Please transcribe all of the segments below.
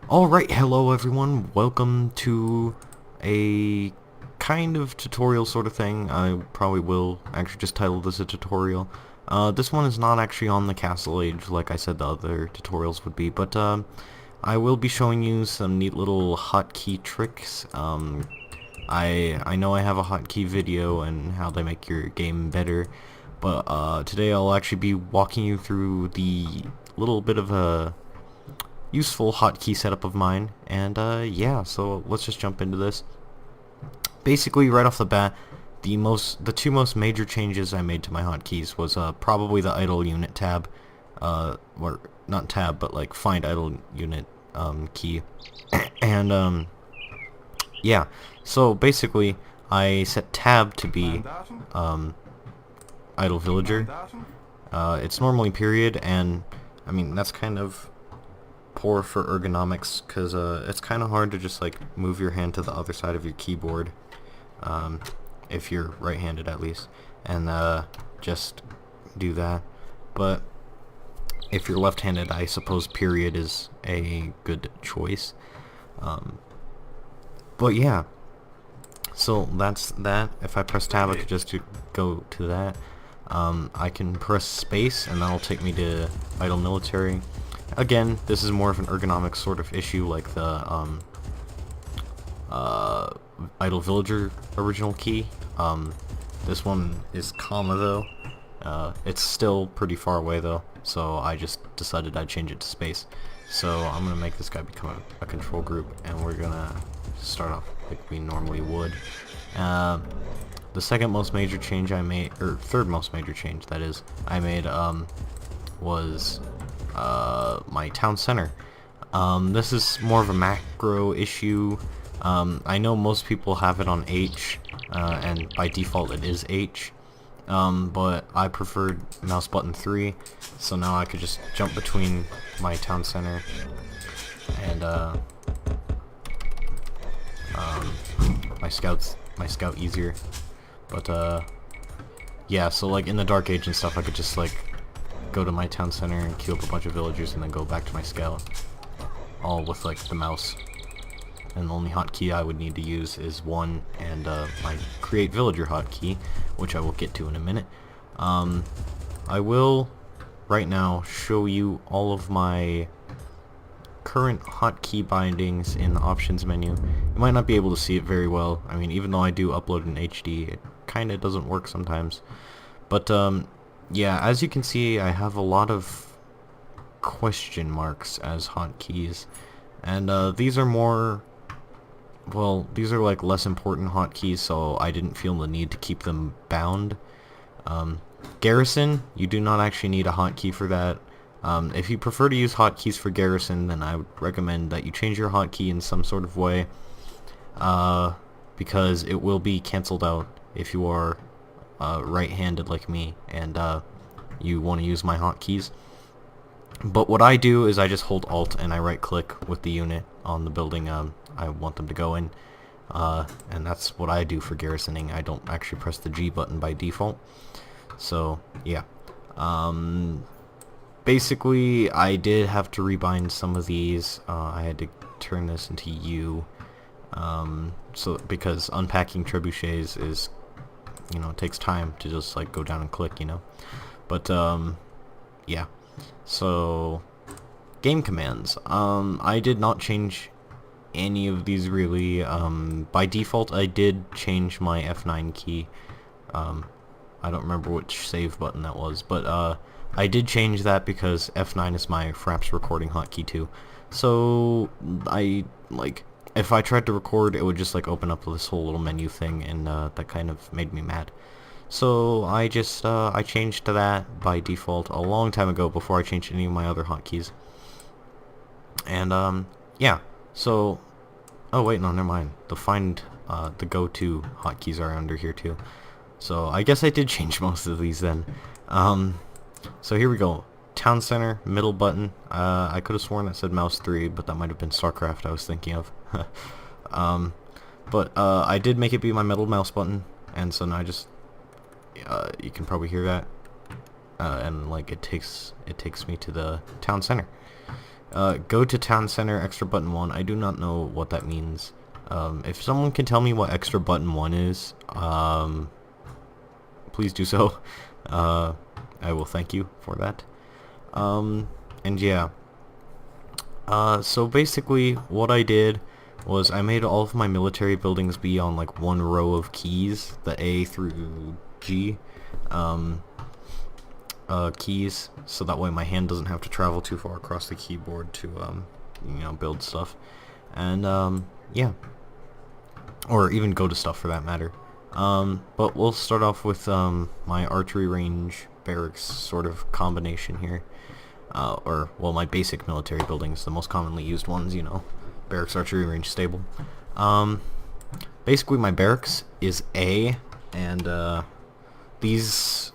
Alright, hello everyone, welcome to a kind of tutorial sort of thing. I probably will actually just title this a tutorial. This one is not actually on the Castle Age like I said the other tutorials would be, but I will be showing you some neat little hotkey tricks. I know I have a hotkey video and how they make your game better, but today I'll actually be walking you through the little bit of a useful hotkey setup of mine, and yeah, so let's just jump into this. Basically, right off the bat, the two most major changes I made to my hotkeys was probably the idle unit tab, or not tab, but like find idle unit key, and yeah. So basically, I set tab to be idle villager. It's normally period, and I mean that's kind of poor for ergonomics because it's kind of hard to just like move your hand to the other side of your keyboard, if you're right-handed at least, and just do that. But if you're left-handed, I suppose period is a good choice. But yeah, so that's that. If I press tab, I could just go to that. I can press space, and that'll take me to idle military. Again, this is more of an ergonomic sort of issue, like the idle villager original key. This one is comma though. It's still pretty far away though, so I just decided I'd change it to space. So I'm gonna make this guy become a control group, and we're gonna start off like we normally would. The second most major change I made, or third most major change that is, I made was my town center. This is more of a macro issue. I know most people have it on H, and by default it is H, but I preferred mouse button 3, so now I could just jump between my town center and my scout easier. But yeah, so like in the Dark Age and stuff, I could just like go to my town center and queue up a bunch of villagers and then go back to my scout, all with like the mouse. And the only hotkey I would need to use is 1 and my create villager hotkey, which I will get to in a minute. I will right now show you all of my current hotkey bindings in the options menu. You might not be able to see it very well. I mean, even though I do upload in HD, it kinda doesn't work sometimes. But yeah, as you can see, I have a lot of question marks as hotkeys, and these are more, well, these are like less important hotkeys, so I didn't feel the need to keep them bound. Garrison, you do not actually need a hotkey for that. If you prefer to use hotkeys for Garrison, then I would recommend that you change your hotkey in some sort of way, because it will be cancelled out if you are right-handed like me and you want to use my hotkeys. But what I do is I just hold Alt and I right-click with the unit on the building I want them to go in, and that's what I do for garrisoning. I don't actually press the G button by default. So yeah, basically I did have to rebind some of these. I had to turn this into U, so because unpacking trebuchets is, you know, it takes time to just like go down and click, you know. But yeah, so game commands, I did not change any of these really. By default I did change my F9 key. I don't remember which save button that was, but I did change that because F9 is my Fraps recording hotkey too. So I, like, if I tried to record, it would just like open up this whole little menu thing, and that kind of made me mad. So I just I changed to that by default a long time ago before I changed any of my other hotkeys. And yeah, so, oh wait, no, never mind. The go-to hotkeys are under here too. So I guess I did change most of these then. So here we go. Town center, middle button. I could have sworn that said mouse 3, but that might have been StarCraft I was thinking of. But I did make it be my middle mouse button, and so now I just, you can probably hear that, and like it takes me to the town center. Go to town center, extra button 1. I do not know what that means. If someone can tell me what extra button 1 is, please do so. I will thank you for that. And yeah. So basically what I did was I made all of my military buildings be on like one row of keys, the A through G keys, so that way my hand doesn't have to travel too far across the keyboard to build stuff. And yeah, or even go to stuff for that matter. But we'll start off with my archery range barracks sort of combination here. Or, well, my basic military buildings, the most commonly used ones, barracks, archery range, stable. Basically my barracks is A, and these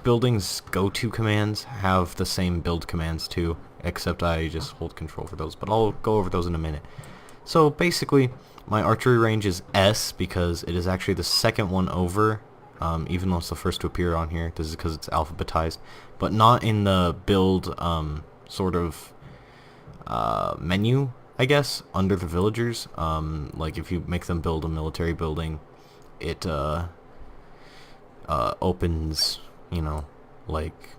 buildings' go-to commands have the same build commands too, except I just hold control for those, but I'll go over those in a minute. So basically, my archery range is S because it is actually the second one over, even though it's the first to appear on here. This is because it's alphabetized, but not in the build sort of menu, I guess, under the villagers. Like if you make them build a military building, it opens, like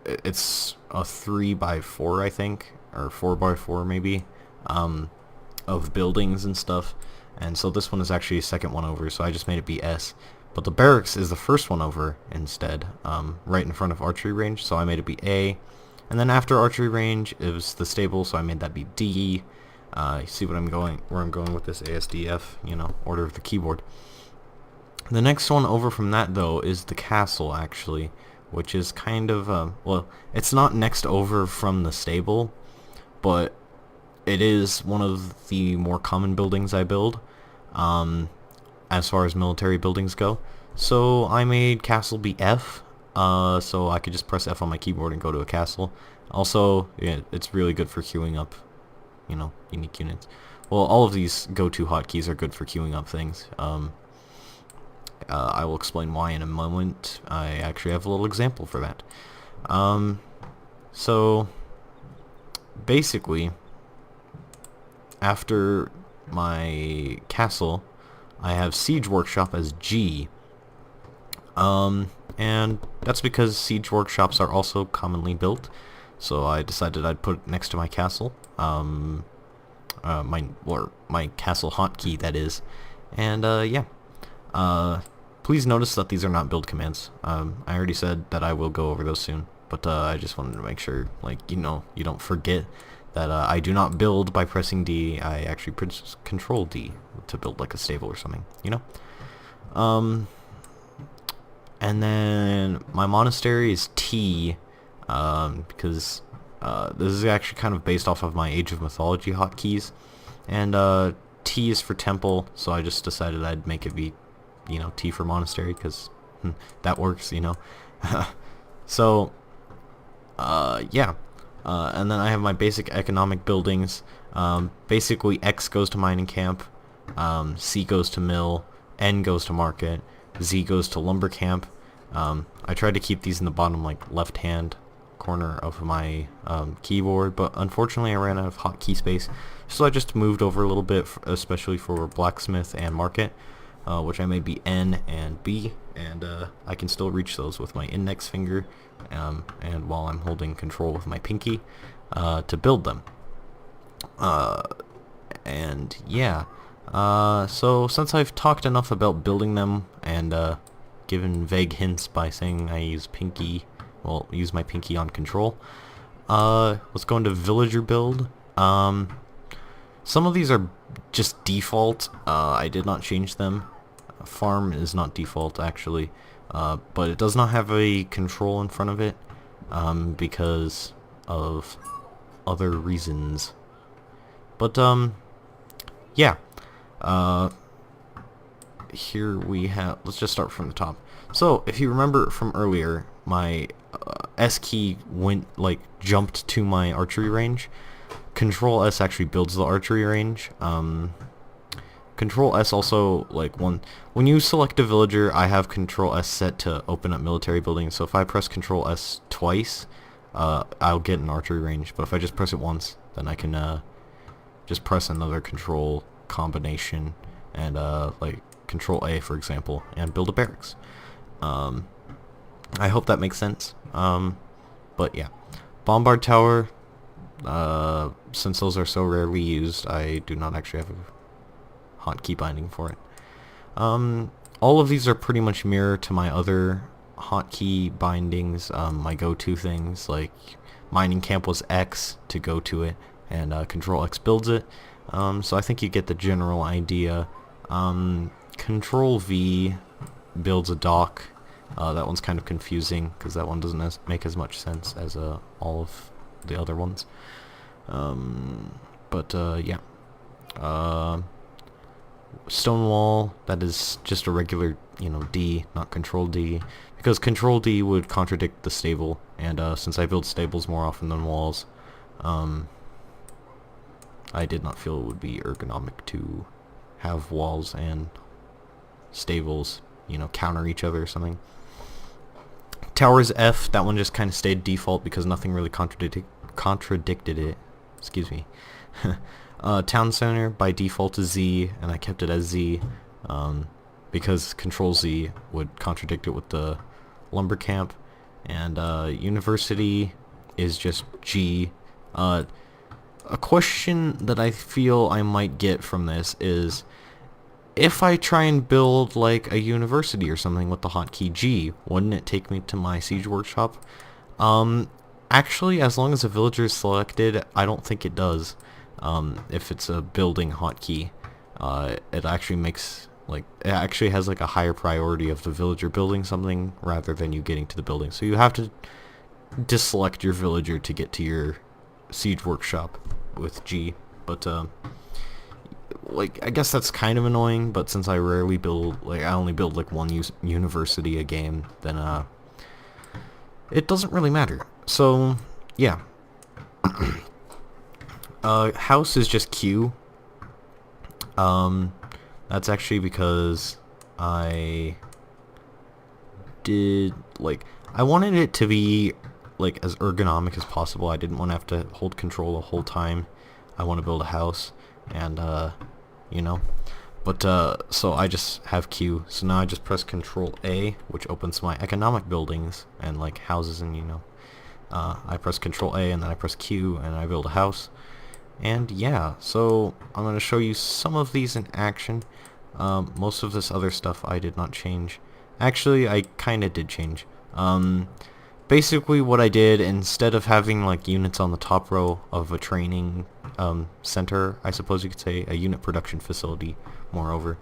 it's a 3x4, I think, or 4x4 maybe, of buildings and stuff. And so this one is actually a second one over, so I just made it be S. But the barracks is the first one over instead, right in front of archery range, so I made it be A. And then after archery range, it was the stable, so I made that be D. You see where I'm going with this ASDF, order of the keyboard. The next one over from that, though, is the castle, actually, which is kind of, well, it's not next over from the stable, but it is one of the more common buildings I build, as far as military buildings go. So I made castle be F, so I could just press F on my keyboard and go to a castle. Also, yeah, it's really good for queuing up, unique units. Well, all of these go-to hotkeys are good for queuing up things. I will explain why in a moment. I actually have a little example for that. So basically, after my castle, I have siege workshop as G. And that's because siege workshops are also commonly built. So I decided I'd put it next to my castle. My castle hotkey, that is. And yeah. Please notice that these are not build commands. I already said that I will go over those soon, but I just wanted to make sure, you don't forget that I do not build by pressing D. I actually press Control D to build like a stable or something, And then my monastery is T, because this is actually kind of based off of my Age of Mythology hotkeys, and T is for temple, so I just decided I'd make it be T for monastery, because that works, So, yeah. And then I have my basic economic buildings. Basically, X goes to mining camp, C goes to mill, N goes to market, Z goes to lumber camp. I tried to keep these in the bottom, left-hand corner of my keyboard, but unfortunately I ran out of hotkey space, so I just moved over a little bit, especially for blacksmith and market. Which I made be N and B, and I can still reach those with my index finger, and while I'm holding control with my pinky, to build them. And yeah, so since I've talked enough about building them, and given vague hints by saying I use my pinky on control, let's go into villager build. Some of these are just default. I did not change them. Farm is not default, actually, but it does not have a control in front of it, because of other reasons. But yeah, here we have, let's just start from the top. So if you remember from earlier, my S key jumped to my archery range. Control S actually builds the archery range. Control S also, when you select a villager, I have Control S set to open up military buildings, so if I press Control S twice, I'll get an archery range. But if I just press it once, then I can just press another control combination and like control A, for example, and build a barracks. I hope that makes sense. But yeah, bombard tower. Since those are so rarely used, I do not actually have a hotkey binding for it. All of these are pretty much mirror to my other hotkey bindings. My go-to things, like mining camp was X to go to it, and control X builds it. So I think you get the general idea. Control V builds a dock. That one's kind of confusing because that one doesn't make as much sense as all of the other ones. Yeah. Stone wall, that is just a regular, D, not control D, because control D would contradict the stable, and since I build stables more often than walls, I did not feel it would be ergonomic to have walls and stables, counter each other or something. Towers F, that one just kind of stayed default because nothing really contradicted it. Excuse me. Town center by default is Z, and I kept it as Z because Control Z would contradict it with the lumber camp. And university is just G. A question that I feel I might get from this is, if I try and build like a university or something with the hotkey G, wouldn't it take me to my siege workshop? Actually, as long as a villager is selected, I don't think it does. If it's a building hotkey, it actually makes, it actually has like a higher priority of the villager building something rather than you getting to the building. So you have to deselect your villager to get to your siege workshop with G. But I guess that's kind of annoying. But since I rarely build, I only build like one university a game, then it doesn't really matter. So yeah. House is just Q. That's actually because I did, I wanted it to be, as ergonomic as possible. I didn't want to have to hold control the whole time I want to build a house, and, so I just have Q. So now I just press Control A, which opens my economic buildings, and, houses, and, I press Control A, and then I press Q, and I build a house. And yeah, so I'm going to show you some of these in action. Most of this other stuff I did not change. Actually, I kind of did change. Basically what I did, instead of having units on the top row of a training center, I suppose you could say, a unit production facility, moreover,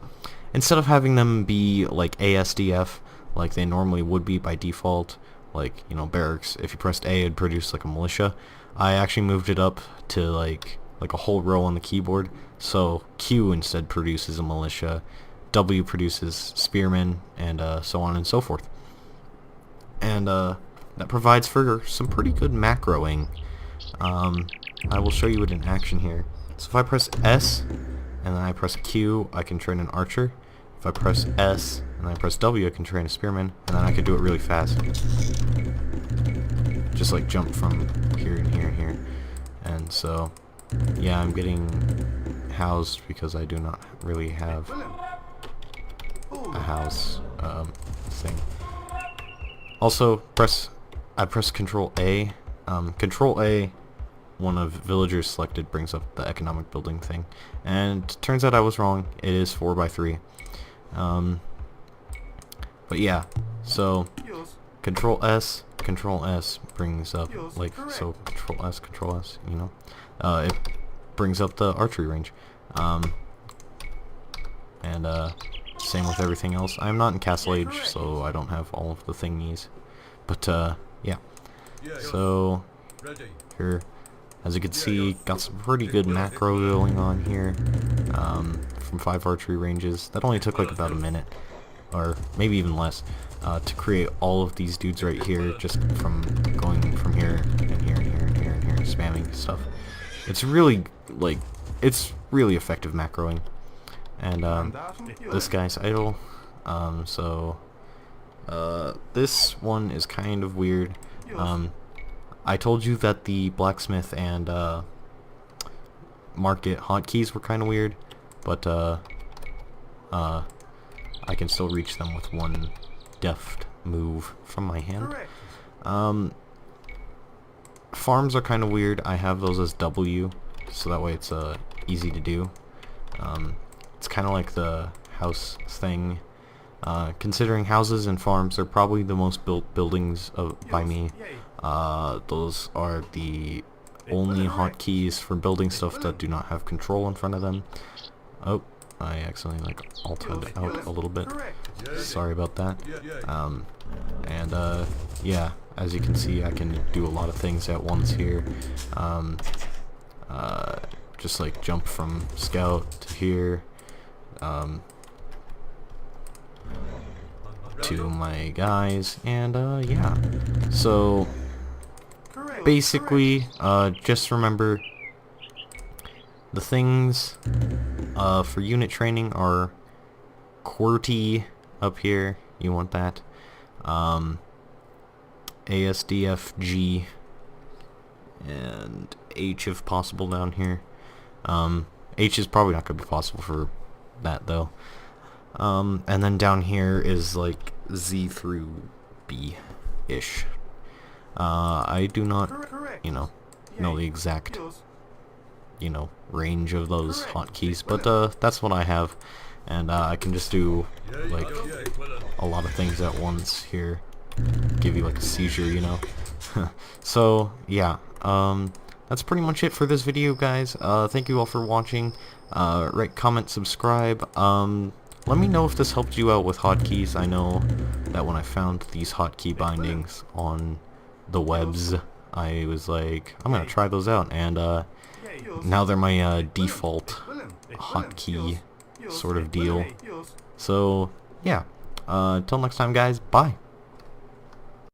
instead of having them be ASDF, like they normally would be by default, barracks, if you pressed A it'd produce a militia, I actually moved it up to like a whole row on the keyboard. So Q instead produces a militia, W produces spearmen, and so on and so forth. And that provides for some pretty good macroing. I will show you it in action here. So if I press S and then I press Q, I can train an archer. If I press S and I press W, I can train a spearman, and then I can do it really fast. Just jump from here and here and here. And so yeah, I'm getting housed because I do not really have a house thing. Also, I press Control A. Control A, one of villagers selected, brings up the economic building thing. And turns out I was wrong. It is 4x3. But yeah, so Control S brings up so Control S, it brings up the archery range. And same with everything else. I'm not in Castle Age, so I don't have all of the thingies. But yeah. So here, as you can see, got some pretty good macro going on here. From 5 archery ranges. That only took about a minute, or maybe even less, to create all of these dudes right here, just from going from here and here and here and here and here, spamming stuff. It's really it's really effective macroing. And this guy's idle. This one is kind of weird. I told you that the blacksmith and market hotkeys were kind of weird, but I can still reach them with one deft move from my hand. Farms are kind of weird. I have those as W, so that way it's easy to do. It's kind of like the house thing. Considering houses and farms are probably the most built buildings by me, those are the only hotkeys for building stuff that do not have control in front of them. Oh, I accidentally like alted out a little bit. Sorry about that. Yeah, as you can see, I can do a lot of things at once here. Just like jump from scout to here. To my guys, and yeah, so basically just remember the things for unit training are QWERTY up here, you want that, ASDFG, and H if possible down here. H is probably not going to be possible for that though. And then down here is like Z through B-ish. I do not, know the exact, range of those hotkeys, but that's what I have, and I can just do like a lot of things at once here. Give you like a seizure, So yeah, that's pretty much it for this video, guys. Thank you all for watching. Rate, comment, subscribe. Let me know if this helped you out with hotkeys. I know that when I found these hotkey bindings on the webs, I was like, I'm gonna try those out, and now they're my default hotkey sort of deal. So yeah, until next time, guys, bye.